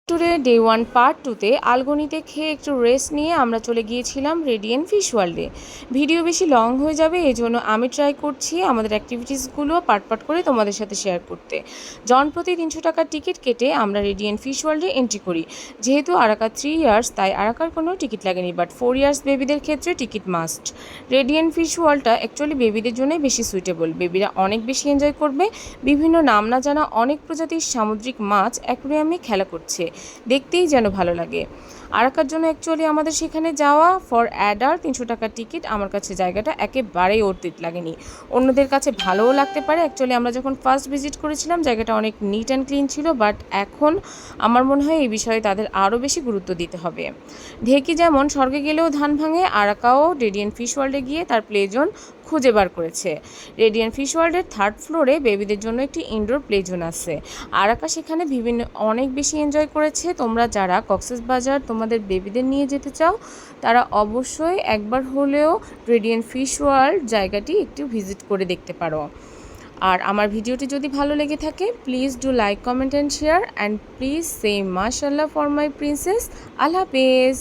ট্যুরে day 1 part 2তে আলগনিতে খেয়ে একটু রেস্ট নিয়ে আমরা চলে গিয়েছিলাম রেডিয়েন্ট ফিশ ওয়ার্ল্ডে। ভিডিও বেশি লং হয়ে যাবে, এই জন্য আমি ট্রাই করছি আমাদের অ্যাক্টিভিটিসগুলো পার্ট করে তোমাদের সাথে শেয়ার করতে। জনপ্রতি 300 টাকার টিকিট কেটে আমরা রেডিয়েন্ট ফিশ ওয়ার্ল্ডে এন্ট্রি করি। যেহেতু আরাকা 3 ইয়ার্স, তাই আরাকার কোনো টিকিট লাগেনি, বাট 4 ইয়ার্স বেবিদের ক্ষেত্রে টিকিট মাস্ট। রেডিয়েন্ট ফিশ ওয়ার্ল্ডটা অ্যাকচুয়ালি বেবিদের জন্যই বেশি সুইটেবল। বেবিরা অনেক বেশি এনজয় করবে। বিভিন্ন নাম না জানা অনেক প্রজাতির সামুদ্রিক মাছ অ্যাকুরিয়ামে খেলা করছে, দেখতেই যেন ভালো লাগে। আরাকার জন্য অ্যাকচুয়ালি আমাদের সেখানে যাওয়া ফর অ্যাডাল্ট 300 টাকার টিকিট, আমার কাছে জায়গাটা একেবারেই অর্থিত লাগেনি। অন্যদের কাছে ভালোও লাগতে পারে। অ্যাকচুয়ালি আমরা যখন ফার্স্ট ভিজিট করেছিলাম জায়গাটা অনেক নিট অ্যান্ড ক্লিন ছিল, বাট এখন আমার মনে হয় এই বিষয়ে তাদের আরও বেশি গুরুত্ব দিতে হবে। ঢেকি যেমন স্বর্গে গেলেও ধান ভাঙে, আরাকাও রেডিয়েন্ট ফিশ ওয়ার্ল্ডে গিয়ে তার প্লে জোন খুঁজে বার করেছে। রেডিয়েন্ট ফিশ ওয়ার্ল্ডের 3rd ফ্লোরে বেবিদের জন্য একটি ইনডোর প্লে জোন আছে। আরাকা সেখানে অনেক বেশি এনজয় করেছে। তোমরা যারা কক্সবাজার তোমাদের বেবিদের নিয়ে যেতে চাও, তারা অবশ্যই একবার হলেও রেডিয়েন্ট ফিশ ওয়ার্ল্ড জায়গাটি একটু ভিজিট করে দেখতে পারো। আর আমার ভিডিওটি যদি ভালো লেগে থাকে, please do like, comment and share, and please say মাশাআল্লাহ ফর মাই প্রিন্সেস। আল্লাহ হাফেজ।